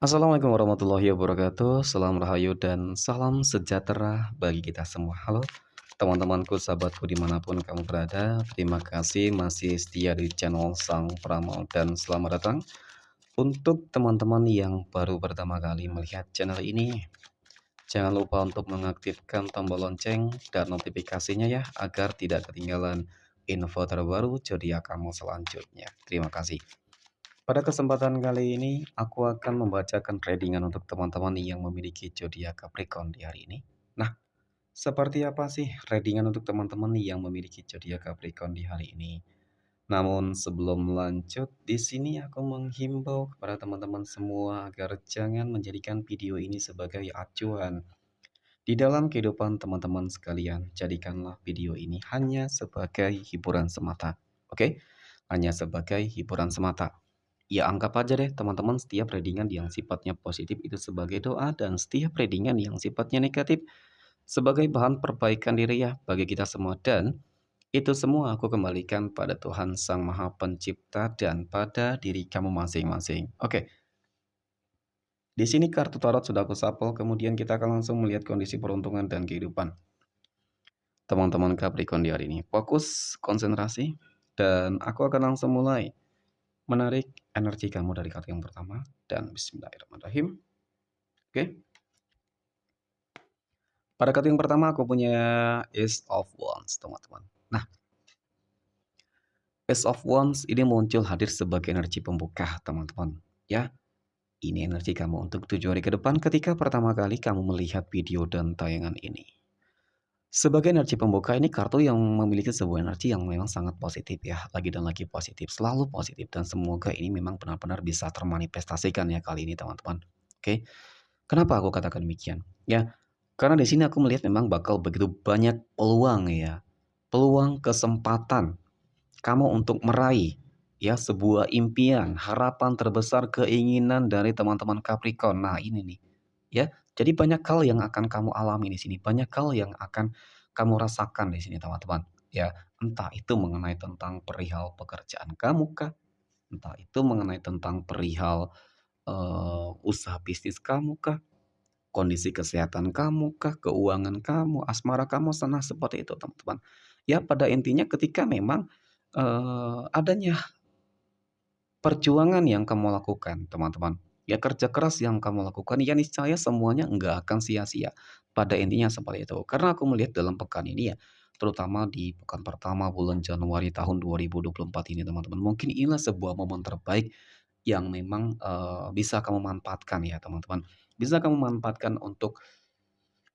Assalamualaikum warahmatullahi wabarakatuh. Salam rahayu dan salam sejahtera bagi kita semua. Halo teman-temanku, sahabatku dimanapun kamu berada. Terima kasih masih setia di channel Sang Peramal dan selamat datang untuk teman-teman yang baru pertama kali melihat channel ini. Jangan lupa untuk mengaktifkan tombol lonceng dan notifikasinya ya agar tidak ketinggalan info terbaru zodiak kamu selanjutnya. Terima kasih. Pada kesempatan kali ini, aku akan membacakan readingan untuk teman-teman yang memiliki zodiak Capricorn di hari ini. Nah, seperti apa sih readingan untuk teman-teman yang memiliki zodiak Capricorn di hari ini? Namun sebelum lanjut, di sini aku menghimbau kepada teman-teman semua agar jangan menjadikan video ini sebagai acuan di dalam kehidupan teman-teman sekalian. Jadikanlah video ini hanya sebagai hiburan semata. Oke? Hanya sebagai hiburan semata. Ya anggap aja deh teman-teman setiap readingan yang sifatnya positif itu sebagai doa dan setiap readingan yang sifatnya negatif sebagai bahan perbaikan diri ya bagi kita semua, dan itu semua aku kembalikan pada Tuhan Sang Maha Pencipta dan pada diri kamu masing-masing. Oke, di sini kartu tarot sudah aku shuffle, kemudian kita akan langsung melihat kondisi peruntungan dan kehidupan teman-teman Capricorn di hari ini. Fokus, konsentrasi, dan aku akan langsung mulai menarik energi kamu dari kartu yang pertama, dan bismillahirrahmanirrahim. Oke, pada kartu yang pertama aku punya Ace of Wands, teman-teman. Nah, Ace of Wands ini muncul hadir sebagai energi pembuka, teman-teman. Ya, ini energi kamu untuk 7 hari ke depan ketika pertama kali kamu melihat video dan tayangan ini. Sebagai energi pembuka, ini kartu yang memiliki sebuah energi yang memang sangat positif ya, lagi dan lagi positif, selalu positif, dan semoga ini memang benar-benar bisa termanifestasikan ya kali ini teman-teman. Oke, kenapa aku katakan demikian? Ya, karena di sini aku melihat memang bakal begitu banyak peluang ya, peluang kesempatan kamu untuk meraih ya sebuah impian, harapan terbesar, keinginan dari teman-teman Capricorn. Nah, ini nih. Ya, jadi banyak hal yang akan kamu alami di sini, banyak hal yang akan kamu rasakan di sini, teman-teman. Ya, entah itu mengenai tentang perihal pekerjaan kamu kah, entah itu mengenai tentang perihal usaha bisnis kamu kah, kondisi kesehatan kamu kah, keuangan kamu, asmara kamu, sana seperti itu, teman-teman. Ya, pada intinya ketika memang adanya perjuangan yang kamu lakukan, teman-teman, ya kerja keras yang kamu lakukan, ya niscaya semuanya enggak akan sia-sia. Pada intinya seperti itu. Karena aku melihat dalam pekan ini ya, terutama di pekan pertama bulan Januari tahun 2024 ini, teman-teman, mungkin inilah sebuah momen terbaik yang memang, bisa kamu manfaatkan ya, teman-teman. Bisa kamu manfaatkan untuk,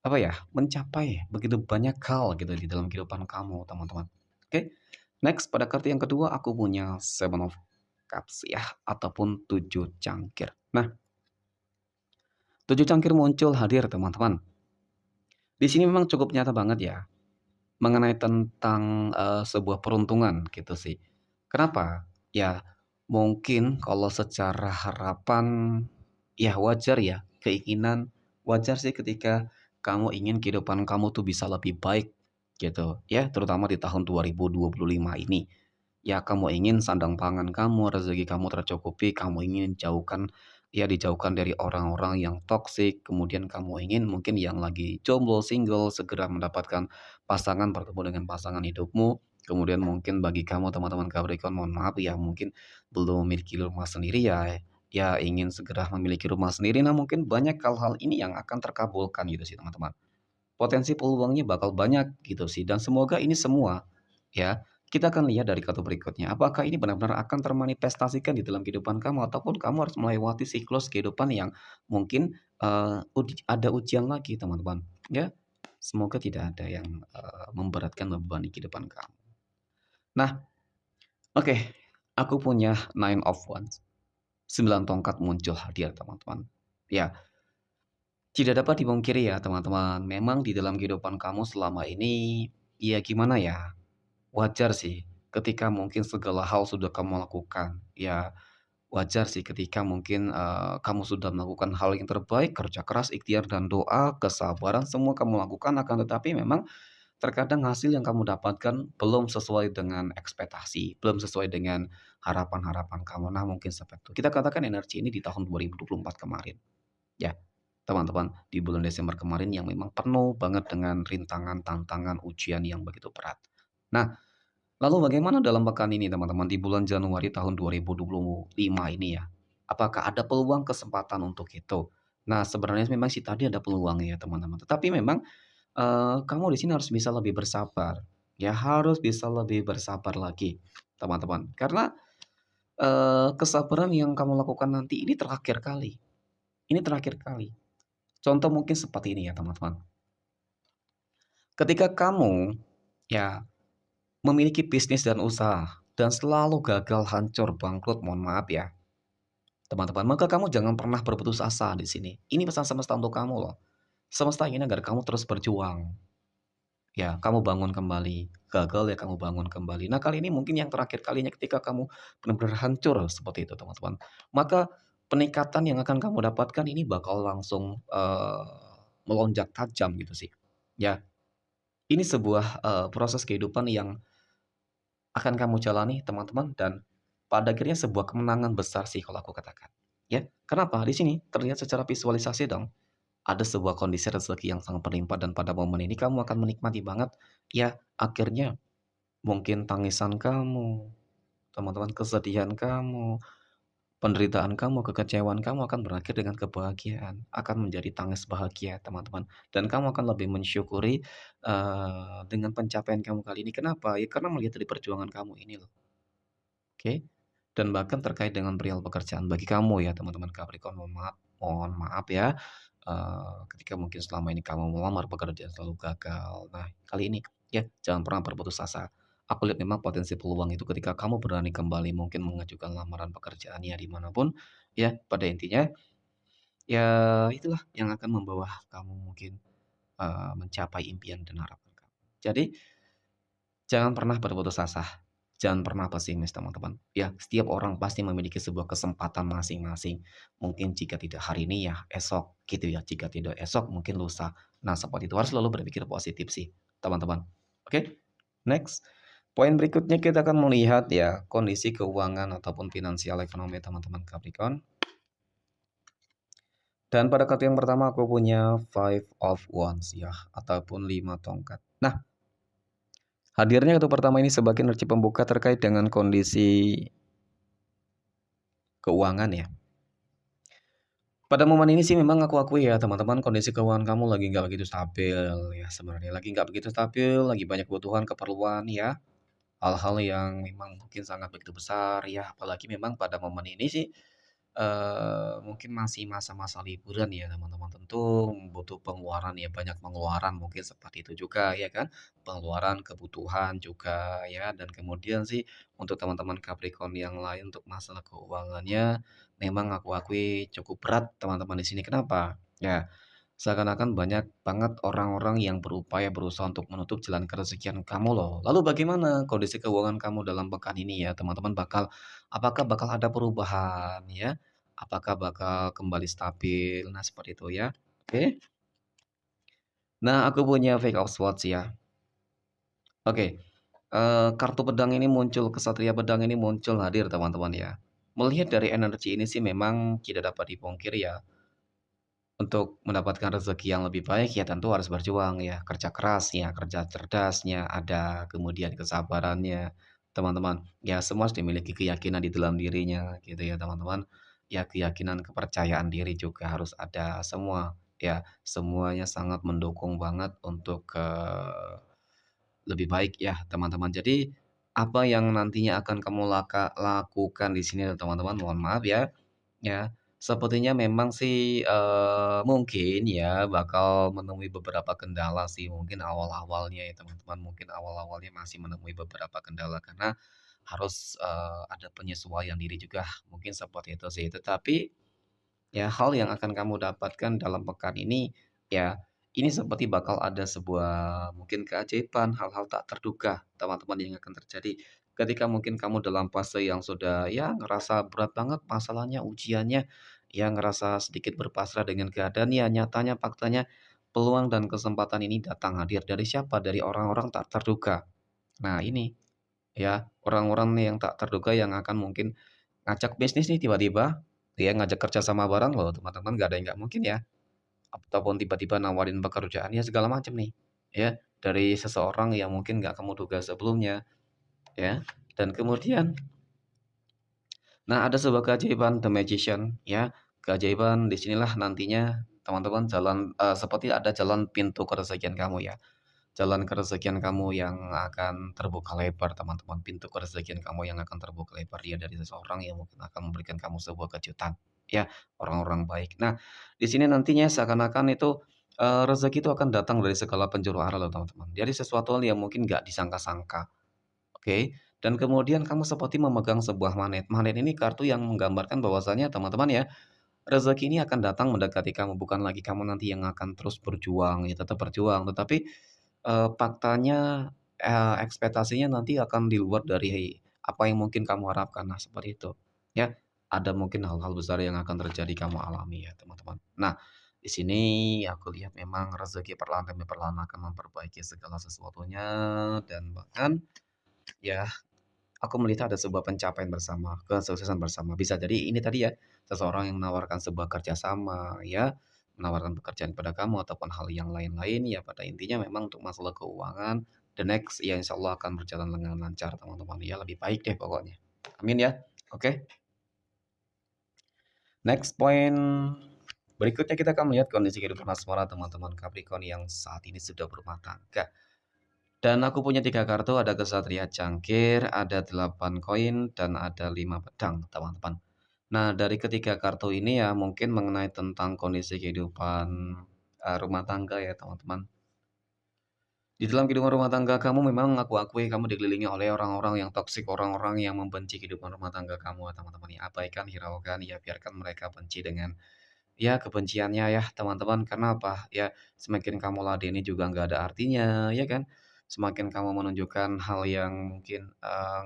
apa ya, mencapai begitu banyak hal gitu di dalam kehidupan kamu, teman-teman. Oke, next pada kartu yang kedua aku punya Seven of Cups ya, ataupun 7 cangkir. Nah, 7 cangkir muncul hadir teman-teman. Di sini memang cukup nyata banget ya, mengenai tentang, sebuah peruntungan gitu sih. Kenapa? Ya, mungkin kalau secara harapan, ya wajar ya, keinginan wajar sih ketika kamu ingin kehidupan kamu tuh bisa lebih baik gitu ya, terutama di tahun 2025 ini. Ya kamu ingin sandang pangan kamu, rezeki kamu tercukupi, kamu ingin dijauhkan dari orang-orang yang toksik, kemudian kamu ingin mungkin yang lagi jomblo, single, segera mendapatkan pasangan, bertemu dengan pasangan hidupmu. Kemudian mungkin bagi kamu teman-teman Capricorn, mohon maaf ya mungkin belum memiliki rumah sendiri ya, ya ingin segera memiliki rumah sendiri. Nah mungkin banyak hal-hal ini yang akan terkabulkan gitu sih teman-teman. Potensi peluangnya bakal banyak gitu sih, dan semoga ini semua ya, kita akan lihat dari kartu berikutnya. Apakah ini benar-benar akan termanifestasikan di dalam kehidupan kamu ataupun kamu harus melewati siklus kehidupan yang mungkin, ada ujian lagi teman-teman, ya. Semoga tidak ada yang, memberatkan beban di kehidupan kamu. Nah, oke, aku punya Nine of Wands, 9 tongkat muncul hadir teman-teman. Ya, tidak dapat dipungkiri ya teman-teman, memang di dalam kehidupan kamu selama ini, ya gimana ya, wajar sih ketika mungkin segala hal sudah kamu lakukan. Ya wajar sih ketika mungkin, kamu sudah melakukan hal yang terbaik, kerja keras, ikhtiar dan doa, kesabaran semua kamu lakukan, akan tetapi memang terkadang hasil yang kamu dapatkan belum sesuai dengan ekspektasi, belum sesuai dengan harapan-harapan kamu. Nah, mungkin seperti itu. Kita katakan energi ini di tahun 2024 kemarin, ya, teman-teman, di bulan Desember kemarin yang memang penuh banget dengan rintangan, tantangan, ujian yang begitu berat. Nah, lalu bagaimana dalam pekan ini teman-teman, di bulan Januari tahun 2025 ini ya? Apakah ada peluang kesempatan untuk itu? Nah, sebenarnya memang sih tadi ada peluang ya teman-teman, tetapi memang, kamu di sini harus bisa lebih bersabar, ya harus bisa lebih bersabar lagi, teman-teman. Karena, kesabaran yang kamu lakukan nanti ini terakhir kali. Contoh mungkin seperti ini ya teman-teman, ketika kamu, ya memiliki bisnis dan usaha dan selalu gagal, hancur, bangkrut, mohon maaf ya, teman-teman, maka kamu jangan pernah berputus asa di sini. Ini pesan semesta untuk kamu loh. Semesta ingin agar kamu terus berjuang. Ya, kamu bangun kembali. Gagal ya kamu bangun kembali. Nah, kali ini mungkin yang terakhir kalinya ketika kamu benar-benar hancur seperti itu, teman-teman. Maka peningkatan yang akan kamu dapatkan ini bakal langsung melonjak tajam gitu sih. Ya, ini sebuah proses kehidupan yang akan kamu jalani teman-teman dan pada akhirnya sebuah kemenangan besar sih kalau aku katakan. Ya, kenapa? Di sini terlihat secara visualisasi dong, ada sebuah kondisi rezeki yang sangat berlimpah dan pada momen ini kamu akan menikmati banget, ya akhirnya mungkin tangisan kamu, teman-teman, kesedihan kamu, penderitaan kamu, kekecewaan kamu akan berakhir dengan kebahagiaan, akan menjadi tangis bahagia teman-teman, dan kamu akan lebih mensyukuri, dengan pencapaian kamu kali ini. Kenapa? Ya karena melihat dari perjuangan kamu ini loh. Oke, dan bahkan terkait dengan perihal pekerjaan bagi kamu ya teman-teman Capricorn, mohon maaf ya, ketika mungkin selama ini kamu melamar pekerjaan selalu gagal. Nah, kali ini ya jangan pernah berputus asa. Aku lihat memang potensi peluang itu ketika kamu berani kembali mungkin mengajukan lamaran pekerjaan ya dimanapun, ya pada intinya, ya itulah yang akan membawa kamu mungkin, mencapai impian dan harapan kamu. Jadi jangan pernah berputus asa, jangan pernah pesimis teman-teman. Ya, setiap orang pasti memiliki sebuah kesempatan masing-masing. Mungkin jika tidak hari ini ya esok gitu ya, jika tidak esok mungkin lusa. Nah, seperti itu harus selalu berpikir positif sih, teman-teman. Oke, next. Poin berikutnya kita akan melihat ya kondisi keuangan ataupun finansial ekonomi teman-teman Capricorn. Dan pada kartu yang pertama aku punya Five of Wands ya, ataupun 5 tongkat. Nah, hadirnya kartu pertama ini sebagai energi pembuka terkait dengan kondisi keuangan ya. Pada momen ini sih memang aku akui ya teman-teman kondisi keuangan kamu lagi nggak begitu stabil ya sebenarnya lagi nggak begitu stabil, lagi banyak kebutuhan, keperluan ya. Hal-hal yang memang mungkin sangat begitu besar ya, apalagi memang pada momen ini sih, mungkin masih masa-masa liburan ya teman-teman, tentu butuh pengeluaran ya, banyak pengeluaran mungkin seperti itu juga ya kan, pengeluaran, kebutuhan juga ya, dan kemudian sih untuk teman-teman Capricorn yang lain untuk masalah keuangannya, memang aku akui cukup berat teman-teman di sini, kenapa? Ya, seakan-akan banyak banget orang-orang yang berupaya berusaha untuk menutup jalan kerezekian kamu loh. Lalu bagaimana kondisi keuangan kamu dalam pekan ini ya teman-teman apakah bakal ada perubahan ya? Apakah bakal kembali stabil? Nah seperti itu ya. Oke. Nah aku punya Fake of Swords ya. Oke. Kartu pedang ini muncul, kesatria pedang ini muncul hadir teman-teman ya. Melihat dari energi ini sih memang tidak dapat dipungkiri ya. Untuk mendapatkan rezeki yang lebih baik ya tentu harus berjuang ya, kerja keras ya, kerja cerdasnya ada, kemudian kesabarannya, teman-teman. Ya semua harus dimiliki keyakinan di dalam dirinya gitu ya teman-teman. Ya keyakinan, kepercayaan diri juga harus ada semua ya, semuanya sangat mendukung banget untuk, lebih baik ya teman-teman. Jadi, apa yang nantinya akan kamu lakukan di sini teman-teman, mohon maaf ya, ya, sepertinya memang sih, mungkin ya bakal menemui beberapa kendala sih mungkin awal-awalnya ya teman-teman, mungkin awal-awalnya masih menemui beberapa kendala karena harus, ada penyesuaian diri juga, mungkin seperti itu sih. Tetapi ya, hal yang akan kamu dapatkan dalam pekan ini, ya, ini seperti bakal ada sebuah mungkin keajaiban, hal-hal tak terduga, teman-teman, yang akan terjadi ketika mungkin kamu dalam fase yang sudah, ya, ngerasa berat banget masalahnya, ujiannya, ya, ngerasa sedikit berpasrah dengan keadaan, ya, nyatanya, faktanya, peluang dan kesempatan ini datang hadir dari siapa? Dari orang-orang tak terduga. Nah, ini. ya. Orang-orang nih yang tak terduga yang akan mungkin ngajak bisnis nih tiba-tiba, ya ngajak kerja sama bareng loh teman-teman, nggak ada yang nggak mungkin ya. Ataupun tiba-tiba nawarin pekerjaan, ya segala macam nih, ya. Dari seseorang yang mungkin nggak kamu duga sebelumnya, ya. Dan kemudian, nah ada sebuah keajaiban The Magician, ya. Keajaiban di sinilah nantinya teman-teman seperti ada jalan pintu keresakian kamu ya. Jalan keresakian kamu yang akan terbuka lebar teman-teman, pintu keresakian kamu yang akan terbuka lebar dia dari seseorang yang mungkin akan memberikan kamu sebuah kejutan, ya, orang-orang baik. Nah, di sini nantinya seakan-akan itu, rezeki itu akan datang dari segala penjuru arah loh teman-teman, dari sesuatu hal yang mungkin nggak disangka-sangka, oke? Dan kemudian kamu seperti memegang sebuah magnet. Magnet ini kartu yang menggambarkan bahwasanya teman-teman ya, rezeki ini akan datang mendekati kamu, bukan lagi kamu nanti yang akan terus berjuang, ya tetap berjuang, tetapi faktanya, ekspektasinya nanti akan di luar dari apa yang mungkin kamu harapkan. Nah, seperti itu, ya. Ada mungkin hal-hal besar yang akan terjadi kamu alami ya, teman-teman. Nah, di sini aku lihat memang rezeki perlahan demi perlahan akan memperbaiki segala sesuatunya dan bahkan ya, aku melihat ada sebuah pencapaian bersama, kesuksesan bersama. Bisa jadi ini tadi ya, seseorang yang menawarkan sebuah kerjasama ya, menawarkan pekerjaan kepada kamu ataupun hal yang lain-lain ya pada intinya memang untuk masalah keuangan, the next ya insya Allah akan berjalan dengan lancar teman-teman ya, lebih baik deh pokoknya. Amin ya. Oke, next point berikutnya kita akan melihat kondisi kehidupan asmara teman-teman Capricorn yang saat ini sudah berumah tangga. Dan aku punya 3 kartu, ada kesatria cangkir, ada 8 koin, dan ada 5 pedang, teman-teman. Nah, dari ketiga kartu ini ya mungkin mengenai tentang kondisi kehidupan, rumah tangga ya, teman-teman. Di dalam kehidupan rumah tangga kamu memang aku akui kamu dikelilingi oleh orang-orang yang toksik, orang-orang yang membenci kehidupan rumah tangga kamu, teman-teman ya. Abaikan, hiraukan, ya biarkan mereka benci dengan ya kebenciannya ya teman-teman, karena apa? Ya semakin kamu ladeni juga nggak ada artinya, ya kan? Semakin kamu menunjukkan hal yang mungkin,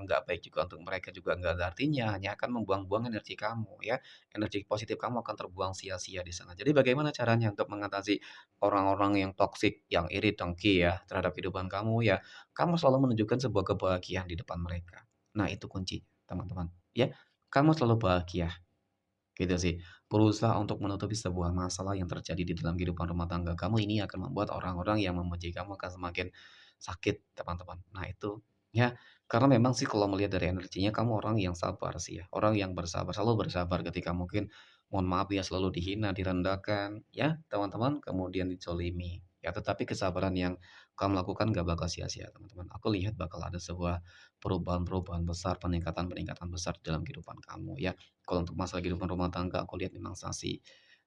nggak baik juga untuk mereka juga nggak ada artinya, hanya akan membuang-buang energi kamu ya. Energi positif kamu akan terbuang sia-sia di sana. Jadi bagaimana caranya untuk mengatasi orang-orang yang toksik, yang iri, dengki ya terhadap kehidupan kamu ya, kamu selalu menunjukkan sebuah kebahagiaan di depan mereka. Nah itu kunci teman-teman, ya. Kamu selalu bahagia. Gitu sih. Berusaha untuk menutupi sebuah masalah yang terjadi di dalam kehidupan rumah tangga kamu ini akan membuat orang-orang yang membenci kamu akan semakin sakit, teman-teman. Nah itu, ya. Karena memang sih kalau melihat dari energinya kamu orang yang sabar sih ya, orang yang bersabar, selalu bersabar ketika mungkin, mohon maaf ya, selalu dihina, direndahkan, ya teman-teman, kemudian dizolimi. Ya tetapi kesabaran yang kamu lakukan gak bakal sia-sia, teman-teman. Aku lihat bakal ada sebuah perubahan-perubahan besar, peningkatan-peningkatan besar dalam kehidupan kamu ya. Kalau untuk masalah kehidupan rumah tangga aku lihat memang masih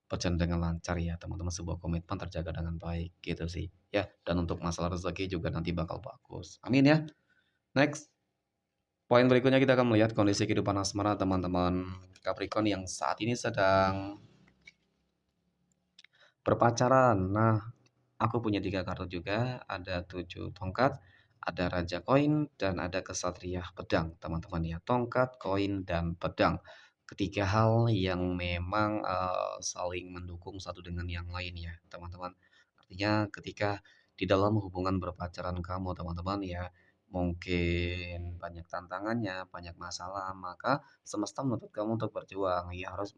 berjalan dengan lancar ya teman-teman, sebuah komitmen terjaga dengan baik gitu sih ya, dan untuk masalah rezeki juga nanti bakal bagus, amin ya. Next, poin berikutnya kita akan melihat kondisi kehidupan asmara teman-teman Capricorn yang saat ini sedang berpacaran. Nah, aku punya 3 kartu juga, ada 7 tongkat, ada raja koin, dan ada kesatria pedang, teman-teman ya. Tongkat, koin, dan pedang. Ketiga hal yang memang, saling mendukung satu dengan yang lain ya, teman-teman. Artinya ketika di dalam hubungan berpacaran kamu, teman-teman ya, mungkin banyak tantangannya, banyak masalah, maka semesta menuntut kamu untuk berjuang. Ya harus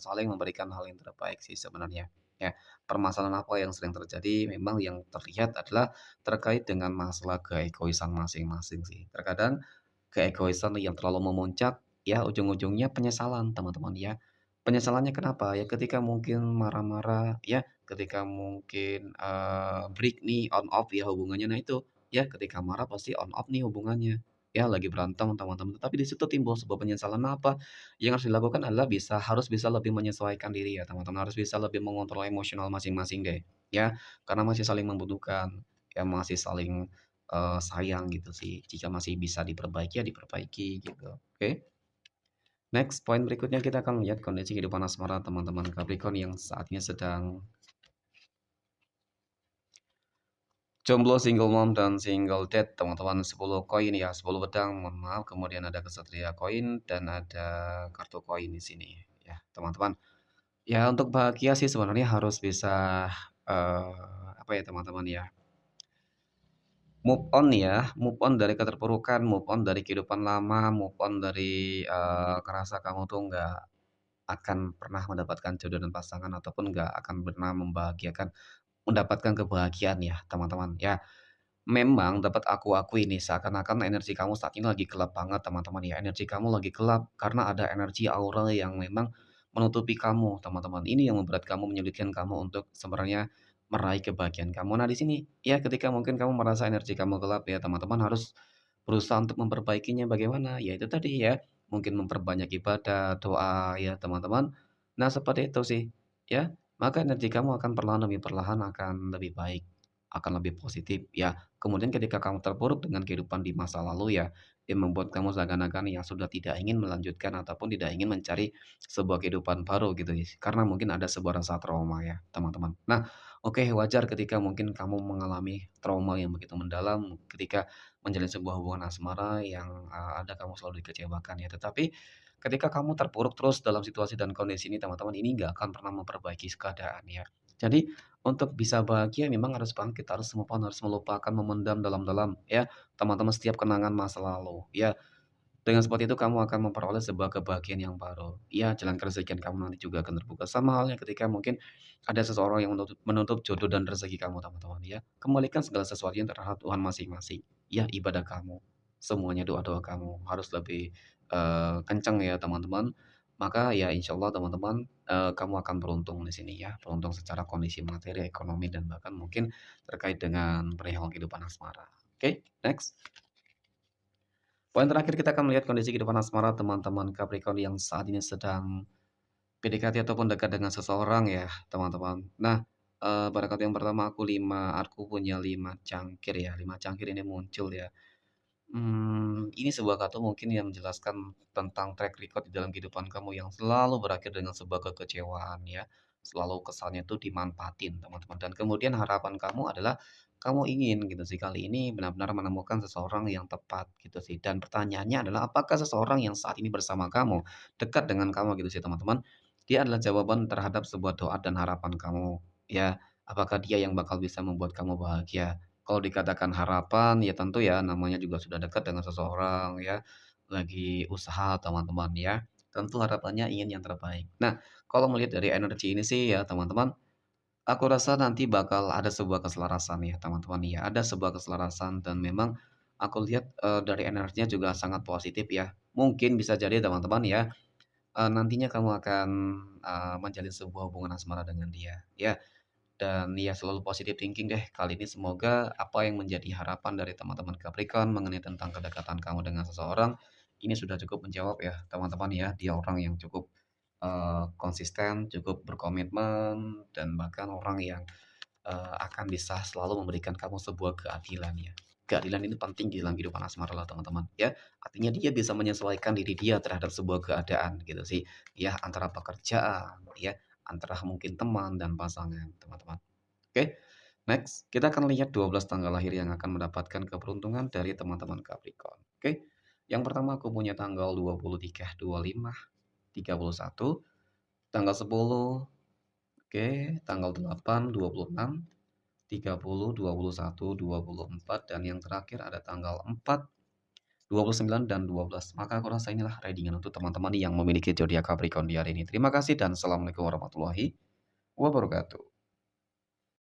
saling memberikan hal yang terbaik sih sebenarnya, ya. Permasalahan apa yang sering terjadi memang yang terlihat adalah terkait dengan masalah keegoisan masing-masing sih. Terkadang keegoisan yang terlalu memuncak, ya ujung-ujungnya penyesalan teman-teman ya. Penyesalannya kenapa? Ya ketika mungkin marah-marah, ya ketika mungkin, break nih, on off ya hubungannya. Nah itu, ya ketika marah pasti on off nih hubungannya. Ya lagi berantem teman-teman, tapi di situ timbul sebuah penyesalan apa, yang harus dilakukan adalah harus bisa lebih menyesuaikan diri ya teman-teman, harus bisa lebih mengontrol emosional masing-masing deh, ya. Karena masih saling membutuhkan, ya masih saling sayang gitu sih, jika masih bisa diperbaiki, ya diperbaiki gitu, oke. Next, poin berikutnya kita akan melihat kondisi kehidupan asmara teman-teman Capricorn yang saat ini sedang jomblo, single mom, dan single dad teman-teman. 10 koin ya, 10 pedang, mohon maaf, kemudian ada kesatria koin dan ada kartu koin di sini ya, teman-teman. Ya untuk bahagia sih sebenarnya harus bisa, apa ya teman-teman ya, move on ya, move on dari keterpurukan, move on dari kehidupan lama, move on dari, ngerasa kamu tuh nggak akan pernah mendapatkan jodoh dan pasangan ataupun nggak akan pernah mendapatkan kebahagiaan ya, teman-teman, ya. Memang dapat aku akui nih, seakan-akan energi kamu saat ini lagi gelap banget, teman-teman, ya. Energi kamu lagi gelap karena ada energi aura yang memang menutupi kamu, teman-teman. Ini yang membuat kamu, menyulitkan kamu untuk sebenarnya meraih kebahagiaan kamu. Nah, di sini, ya ketika mungkin kamu merasa energi kamu gelap ya, teman-teman harus berusaha untuk memperbaikinya bagaimana? Ya itu tadi ya, mungkin memperbanyak ibadah, doa ya, teman-teman. Nah, seperti itu sih, ya. Maka energi kamu akan perlahan demi perlahan akan lebih baik, akan lebih positif, ya. Kemudian ketika kamu terpuruk dengan kehidupan di masa lalu ya, yang membuat kamu seakan-akan yang sudah tidak ingin melanjutkan ataupun tidak ingin mencari sebuah kehidupan baru gitu ya, karena mungkin ada sebuah rasa trauma ya, teman-teman. Nah, oke wajar ketika mungkin kamu mengalami trauma yang begitu mendalam ketika menjalin sebuah hubungan asmara yang, ada kamu selalu dikecewakan ya. Tetapi ketika kamu terpuruk terus dalam situasi dan kondisi ini teman-teman, ini nggak akan pernah memperbaiki keadaan ya. Jadi untuk bisa bahagia memang harus bangkit, harus move on, harus melupakan, memendam dalam-dalam ya, teman-teman setiap kenangan masa lalu, ya. Dengan seperti itu kamu akan memperoleh sebuah kebahagiaan yang baru. Ya, jalan kerezekian kamu nanti juga akan terbuka. Sama halnya ketika mungkin ada seseorang yang menutup menutup jodoh dan rezeki kamu, teman-teman, ya. Kembalikan segala sesuatunya terhadap Tuhan masing-masing. Ya, ibadah kamu, semuanya doa-doa kamu harus lebih, kencang ya, teman-teman. Maka ya insya Allah teman-teman, kamu akan beruntung di sini ya, beruntung secara kondisi materi, ekonomi, dan bahkan mungkin terkait dengan perihal kehidupan asmara. Oke, next. Poin terakhir kita akan melihat kondisi kehidupan asmara teman-teman Capricorn yang saat ini sedang PDKT ataupun dekat dengan seseorang ya, teman-teman. Nah, pada kartu yang pertama aku punya 5 cangkir ya, 5 cangkir ini muncul ya. Ini sebuah kartu mungkin yang menjelaskan tentang track record di dalam kehidupan kamu yang selalu berakhir dengan sebuah kekecewaan ya. Selalu kesannya itu dimanfaatin teman-teman. Dan kemudian harapan kamu adalah kamu ingin gitu sih kali ini benar-benar menemukan seseorang yang tepat gitu sih. Dan pertanyaannya adalah apakah seseorang yang saat ini bersama kamu, dekat dengan kamu gitu sih teman-teman. Dia adalah jawaban terhadap sebuah doa dan harapan kamu. Ya, apakah dia yang bakal bisa membuat kamu bahagia? Kalau dikatakan harapan, ya tentu ya namanya juga sudah dekat dengan seseorang ya, lagi usaha teman-teman ya, tentu harapannya ingin yang terbaik. Nah, kalau melihat dari energi ini sih ya teman-teman, aku rasa nanti bakal ada sebuah keselarasan ya teman-teman ya, ada sebuah keselarasan dan memang aku lihat, dari energinya juga sangat positif ya. Mungkin bisa jadi teman-teman ya, nantinya kamu akan, menjalin sebuah hubungan asmara dengan dia, ya. Dan ya selalu positive thinking deh. Kali ini semoga apa yang menjadi harapan dari teman-teman Capricorn mengenai tentang kedekatan kamu dengan seseorang, ini sudah cukup menjawab ya teman-teman ya. Dia orang yang cukup, konsisten, cukup berkomitmen, dan bahkan orang yang, akan bisa selalu memberikan kamu sebuah keadilan ya. Keadilan ini penting di dalam kehidupan asmara loh teman-teman ya. Artinya dia bisa menyesuaikan diri dia terhadap sebuah keadaan gitu sih. Ya antara pekerjaan ya, antara mungkin teman dan pasangan teman-teman. Oke, next kita akan lihat 12 tanggal lahir yang akan mendapatkan keberuntungan dari teman-teman Capricorn. Oke, yang pertama aku punya tanggal 23, 25, 31, tanggal 10, oke, tanggal 8, 26, 30, 21, 24, dan yang terakhir ada tanggal 4, 29, dan 12. Maka aku rasa inilah readingan untuk teman-teman yang memiliki zodiak Capricorn di hari ini. Terima kasih dan assalamualaikum warahmatullahi wabarakatuh.